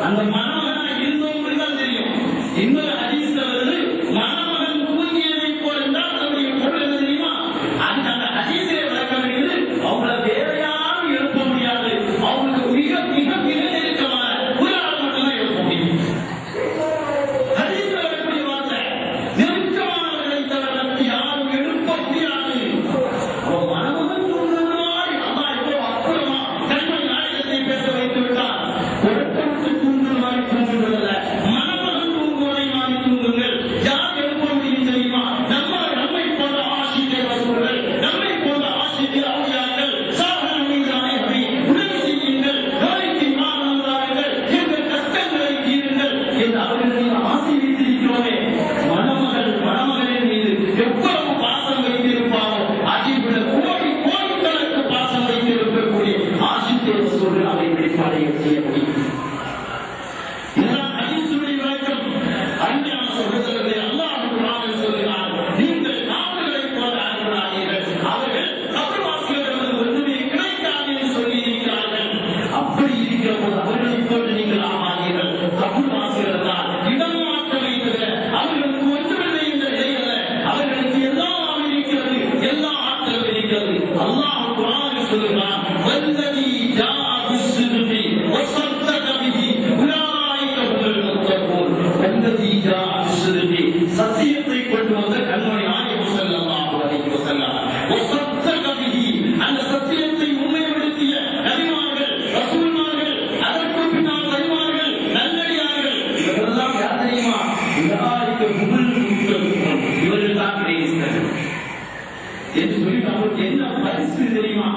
அந்த மணமகனா இருந்தவங்களுக்கு தான் தெரியும். இன்னொரு ஹதீஸ்ல வருது, மணமகன் தூங்கியதை போல தான் அதனுடைய பொருள் என்ன தெரியுமா? அந்த ஹதீஸே விளக்கம் இருக்குது. அவங்கள வேற யாரும் எழுப்ப முடியாது. அவங்களுக்கு மிக மிக மிக நெருக்கமான ஒரு ஆள் மட்டும்தான் எழுப்ப முடியும். ஹதீஸ்ல வரக்கூடிய வார்த்தை, நெருக்கமானவர்களை தவிர யாரும் எழுப்ப முடியாது. அவன் மணமகன் தூங்குவது மாதிரி அம்மா எவ்வளவு அற்புதமா கண்மை நாயகத்தை பேச வைத்து விட்டார். பொருட்படுத்து தூங்குவது மாதிரி தூங்குவதில்ல, மணமகன் தூங்குவதை மாதிரி தூங்குங்கள். யார் எழுப்ப முடியும் தெரியுமா? நம்மை போன்ற ஆசிரியர் வசூல்கள், நம்மை போன்ற ஆசிரியர் அவுளியாக்கள், சாகரம் மீதானே உதவி செய்யுங்கள், நோய்க்கு மாறுங்கள், எங்கள் கஷ்டங்களை தீருங்கள் என்று அவர்களை ஆசை வைத்திருக்கிறோமே. மணமகளின் மீது எவ்வளவு பாசம் வைத்திருப்பாரோ அதில் கோடி கோடிக்கணக்கு பாசம் வைத்திருக்கக்கூடிய ஆசிரியர் வசூல்கள் அதை வெளிப்பாடையை செய்ய முடியும். இதனால் ஹதீஸுடைய விளக்கம் அருமையான சகோதரர்களே, அல்லாஹ் குர்ஆனில் சொல்கிறார், நீங்கள் நாடுகளைப் போல ஆகிறார்கள், அவர்கள் கபர்வாசிகளிடம் ஒன்றுமே கிடைக்காது என்று சொல்லி இருக்கிறார்கள். அப்படி இருக்கிற போது அவர்களைப் போன்று நீங்கள் ஆகாதீர்கள். கபர்வாசிகள் தான் இடம் மாற்றமே தவிர அவர்களுக்கு ஒன்றுமில்லை என்ற நிலை அல்ல. அவர்களுக்கு எல்லாம் இருக்கிறது, எல்லா ஆற்றலும் இருக்கிறது. அல்லாஹ் குர்ஆனில் சொல்கிறான், வல்லதி ஜாஅ பிஸ்ஸித்கி வஸத்தக பிஹி உலாயிக ஹுமுல் முத்தகூன். வல்லதி ஜாஅ பிஸ்ஸித்கி, சத்தியத்தை கொண்டு வந்த கண்மணி நாயகம் ஸல்லல்லாஹு அலைஹி வஸல்லம். வஸத்தக பிஹி, அந்த சத்தியத்தை உண்மைப்படுத்திய நபிமார்கள், ரசூல்மார்கள், அதற்கு பின்னால் வழிமார்கள், நல்லடியார்கள், இவர்களெல்லாம் யார் தெரியுமா? உலாயிக ஹுமுல் முத்தகூன். இவர்கள் தான் கிரேஸ்தர்கள் என்று சொல்லிட்டு அவருக்கு என்ன பரிசு தெரியுமா?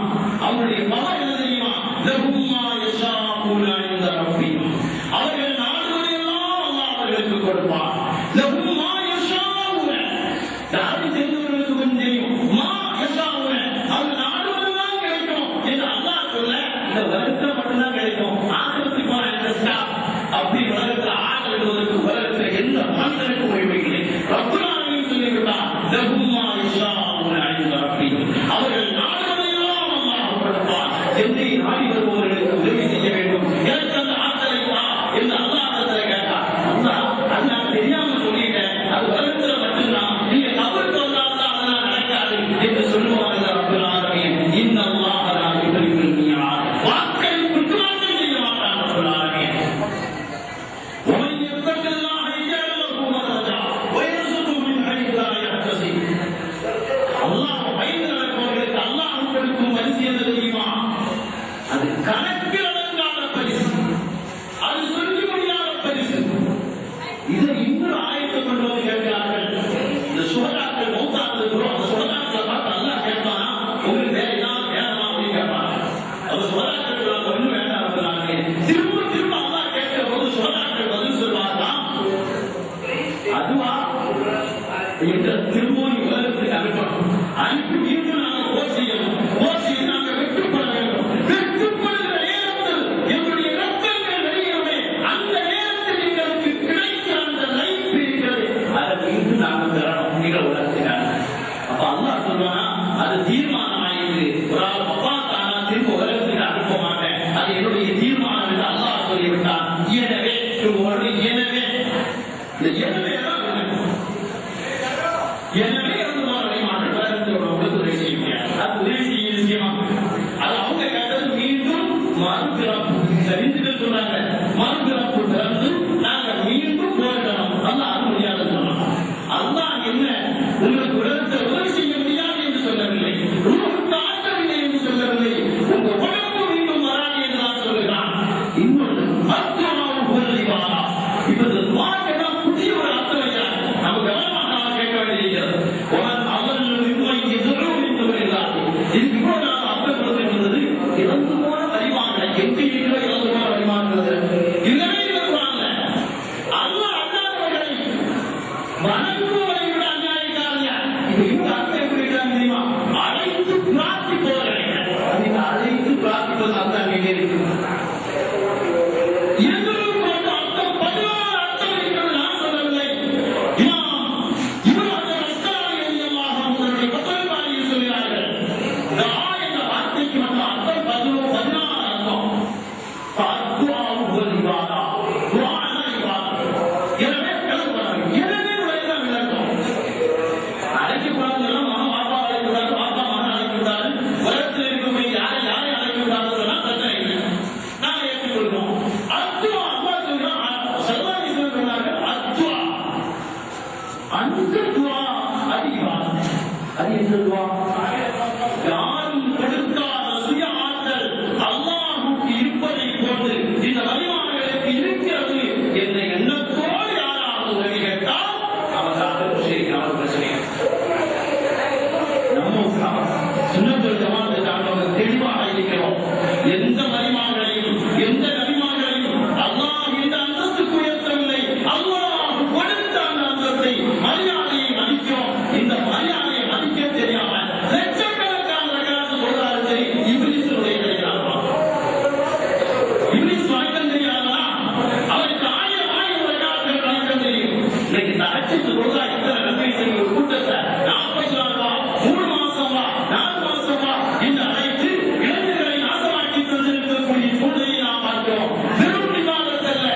அவருடைய பவர் என்ன தெரியுமா? லஹும்மா யஷாஊன இன்த ரப்பிஹிம். அவர்கள் நாடுவதையெல்லாம் அல்லாஹ் அவர்களுக்கு கொடுப்பார். லஹும்மா யஷாஊன, யாருக்கு தெரிந்தவர்களுக்கு கொஞ்சம் தெரியும். மா யஷாஊன, அவர்கள் நாடுவதெல்லாம் கிடைக்கும் என்று அல்லாஹ் சொல்ல, இந்த உலகத்தில் மட்டும்தான் கிடைக்கும். ஆக்கிரத்துக்கு போன இந்த ஸ்டாப் அப்படி உலகத்தில் ஆக்கிரமிடுவதற்கு உலகத்தில் எந்த மனிதனுக்கும் உரிமை இல்லை. ரப்புல் ஆலமீன் சொல்லிவிட்டார், லஹும்மா யஷாஊன இன்த ரப்பிஹிம். அவர்கள் நாடுவதையெல்லாம் அல்லாஹ் கொடுப்பார். என்னை நாடி வருபவர்களுக்கு உதவி செய்ய வேண்டும், எனக்கு அந்த ஆற்றலை தா என்று அல்லாஹ்விடத்தில் கேட்டார். அல்லாஹ், அது நான் தெரியாம சொல்லிட்டேன், அது உலகத்தில் மட்டும்தான், நீங்க கபருக்கு வந்தால்தான் அதெல்லாம் நடக்காது என்று சொல்லுவார்கள். ரப்புல் ஆலமீன், இன்னல்லாஹ லா யுக்லிஃபுல் மிஆத். வாக்கை குற்றவாளி செய்ய மாட்டான் ரப்புல் ஆலமீன். ومن يتق الله يجعل له مخرجا ويرزقه من حيث لا يحتسب. அல்லாஹ் பயந்து நடப்பவர்களுக்கு அல்லாஹ் கொடுக்கும் பரிசு என்ன தெரியுமா? அது கணக்கில் அடங்காத பரிசு, அது சொல்லி முடியாத பரிசு. இதை இன்னொரு ஆயத்தை கொண்டு வந்து கேட்கிறார்கள். இந்த சுகதாக்கள் மௌத்தானதுக்கு அந்த சுகதாக்களை பார்த்து அல்லாஹ் கேட்பானா, உங்களுக்கு வேற ஏதாவது வேணுமா அப்படின்னு கேட்பாங்க. அந்த சுகதாக்கள் ஒன்றும் வேண்டாம் இருக்கிறாங்க. திரும்ப திரும்ப அல்லாஹ் கேட்கிற போது சுகதாக்கள் பதில் சொல்வார்களா, அதுவா என்ற திரும்பவும் உலகத்துக்கு அனுப்பணும். அனுப்பி மீண்டும் நாங்கள் போர் செய்யணும். போர் செய்து நாங்கள் வெட்டுப்பட வேண்டும். வெட்டுப்படுகிற நேரத்தில் எங்களுடைய ரத்தங்கள் வெளியிடுமே, அந்த நேரத்தில் எங்களுக்கு கிடைக்கிற அந்த லைஃப் இருக்கிறது, அதை மீண்டும் நாங்கள் பெறணும் என்ற உலகத்துக்காக. அப்ப அல்லாஹ் சொல்வானா, அது தீர்மானம் ஆயிடுது. ஒரு ஆள் அப்பா தானா திரும்ப உலகத்துக்கு அனுப்ப மாட்டேன், அது என்னுடைய தீர்மானம் என்று அல்லாஹ் சொல்லிவிட்டான். எனவே எனவே இந்த எனவே எனவே உதவி செய்ய முடியாது. அது உதவி செய்ய விஷயமா? அது அவங்க கேட்டது மீண்டும் மறுபிறப்பு தெரிஞ்சுக்க சொன்னாங்க. மறுபிறப்பு திறந்து நாங்க மீண்டும் போராடணும். அல்லாஹ் அது முடியாதுன்னு சொன்னாங்க. அல்லாஹ் என்ன உங்களுக்கு உலகத்தை உதவி செய்ய முடியாது என்று சொல்லவில்லை, உங்களுக்கு ஆற்றவில்லை என்று சொல்லவில்லை, உங்க உடம்பு மீண்டும் வராது என்று நான் சொல்லுகிறான். இன்னொன்று மருத்துவமாக போதிவாரா, இப்ப இந்த துவாக்கெல்லாம் புதிய ஒரு அர்த்தம் வைக்கிறார். நம்ம கவனமாக நாம் கேட்க வேண்டியிருக்கிறது. அவன் இதுக்கு இப்போ நான் அர்த்தம் கொடுத்திருந்தது இறந்து போன வழிமான்கள் எங்க இருக்கிற இறந்து போன வழிமான்கள் இல்லவே இருக்கிறாங்க. அல்லாஹ் அல்லாதவர்களை வணங்குவதை விட அநியாயக்காரங்க. இது இன்னும் அர்த்தம் எப்படி இருக்காங்க தெரியுமா? அழைத்து பிரார்த்திப்பவர்களை, அதுக்கு அழைத்து பிரார்த்திப்பது அர்த்தம் எங்கே இருக்கு? எங்களுக்கு வந்து அர்த்தம் 16 அர்த்தம் இருக்கிறது. நான் சொல்லவில்லை. இவர் அந்த ரஸ்தாவை எல்லாம் அவங்களுடைய பத்திரக்காரியில் சொல்கிறார்கள். இந்த வார்த்தைக்கு வந்து அர்த்தம் 16 அர்த்தம். செய்ததுவா யாரும் கொடுக்காத சுய ஆற்றல் அல்லாஹ்வுக்கு இருப்பதை போன்று இந்த வலிமார்களுக்கு இருக்கிறது என்ற எண்ணத்தோடு யாராவது உதவி கேட்டால் அவர்கள் பிரச்சனை. நம்ம சுன்னத்துல் ஜமாஅத்தை சார்ந்தவர்கள் தெளிவாக இருக்கிறோம். எந்த வலிமார்களையும் எந்த நபிமார்களையும் அல்லாஹ் இந்த அந்தஸ்துக்கு உயர்த்தவில்லை. அல்லாஹ் கொடுத்த அந்த அந்தஸ்தை மரியாதையை மதிக்கிறோம். இந்த மரியாதையை மதிக்க தெரியாம லட்சக்கணக்கான ரகாத்து சொல்றாரு. சரி, இப்லீஸுடைய கிடைக்கிறாரா? இப்லீஸ் வணக்கம் தெரியாதா? அவருக்கு 1000 ரகாத்துகள் வணக்கம் தெரியும். இன்னைக்கு தஹஜ்ஜுத் தொழுதா இத்தனை நன்மை செய்யும் ஒரு கூட்டத்தை 40 நாள் வா, 3 மாசம் வா, 4 மாசம் வா என்று அழைத்து இளைஞர்களை நாசமாக்கி தந்திருக்கக்கூடிய சூழ்நிலையை நாம் பார்க்கிறோம். வெறும் இபாதத்தல்ல,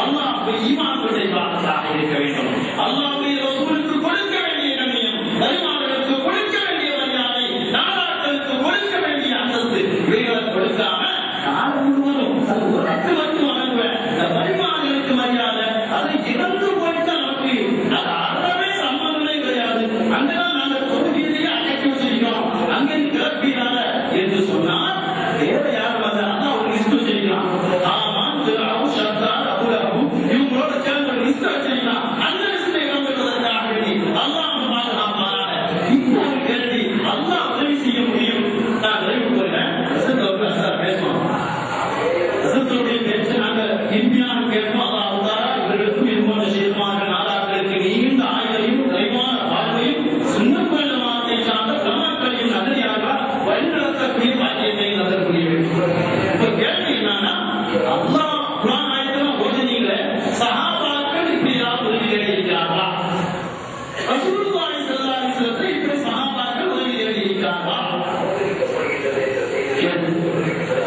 அல்லாஹ்வுக்கு ஈமான் கொண்ட இபாதத்தாக இருக்க வேண்டும். அல்லாஹ்வுடைய ரசூலுக்கு கொடுக்க வேண்டிய கண்ணியம், வலிமார்களுக்கு கொடுக்க வேண்டிய மரியாதை, நாதாக்களுக்கு கொடுக்க வேண்டிய அந்தஸ்து இவைகளை கொடுக்காம காலம் முழுவதும் அது ஒரு ரத்து மட்டும் வழங்குவேன். இந்த வலிமார்களுக்கு மரியாதை அதை இறந்து போயிட்டு நமக்கு அது அறவே சம்பந்தமே கிடையாது. அங்கதான் நாங்கள் தொகுதியிலேயே அடக்கி வச்சிருக்கிறோம். அங்கிருந்து கிளப்பினால என்று சொன்னால் வேற யாரும் வந்து அதான் ஒரு லிஸ்ட் வச்சிருக்கலாம். ஆமாம், திராவும் சத்தார் அபுலகும் இவங்களோட சேர்ந்து ஒரு லிஸ்ட் வச்சிருக்கலாம். அந்த லிஸ்டை இழந்துவதற்காக வேண்டி அல்லாஹ் பாதுகாப்பாக இப்போ ஒரு கேள்வி, அல்லாஹ் உதவி செய்ய முடியும். நான் விரைவு போகிறேன். பேசுவோம். பேச்சு நாங்கள் இந்தியான கேட்போம். அல்லாஹ் இவர்களுக்கும் இதுபோன்ற செய்திமார்கள் நாதாக்களுக்கு நீண்ட ஆயுளையும் நிறைவான வாழ்வையும் சுன்னத்துல் ஜமாஅத்தை சார்ந்த பிரமாக்களையும் நகரியாக வழிநடத்தக்கூடிய பாக்கியத்தை நகரக்கூடிய வேண்டும். இப்ப கேள்வி என்னன்னா, அல்லாஹ் குர்ஆன் ஆயத்துல ஓதுனீங்களே, சஹாபாக்கள் இப்படி ஏதாவது உதவி தேடி இருக்கிறார்களா? ரசூலுல்லாஹி ஸல்லல்லாஹு அலைஹி வஸல்லம் இப்படி சஹாபாக்கள் உதவி தேடி இருக்கிறார்களா?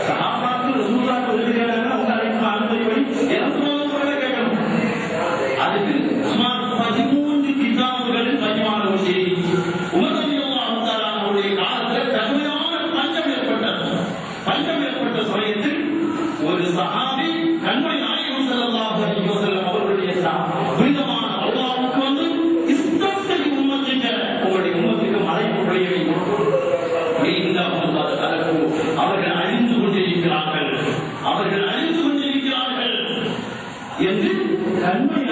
சஹாபாக்கள் ரசூலுல்லாஹி உதவி தேடினாங்க. அவங்க அழைப்பு அனுமதிப்படி எனக்கு கேட்கணும். அதுக்கு சுமார் 13 கிதாபுகளில் பதிவான ஒரு செய்தி. உமர் ரலியல்லாஹு தஆலா அவருடைய காலத்தில் கடுமையான பஞ்சம் ஏற்பட்டது. பஞ்சம் ஏற்பட்ட சமயத்தில் ஒரு சஹாபி கண்மணி நாயகம் ஸல்லல்லாஹு அலைஹி வஸல்லம் அவர்களுடைய புனிதமான அல்லாஹ்வுக்கு வந்து இஸ்தஃப்தி உம்மத்திக்க, உங்களுடைய உம்மத்துக்கு மழை பொழிய வேண்டும். அவர்கள் அழிந்து கொண்டிருக்கிறார்கள், அவர்கள் அழிந்து கொண்டிருக்கிறார்கள் என்று கண்மணி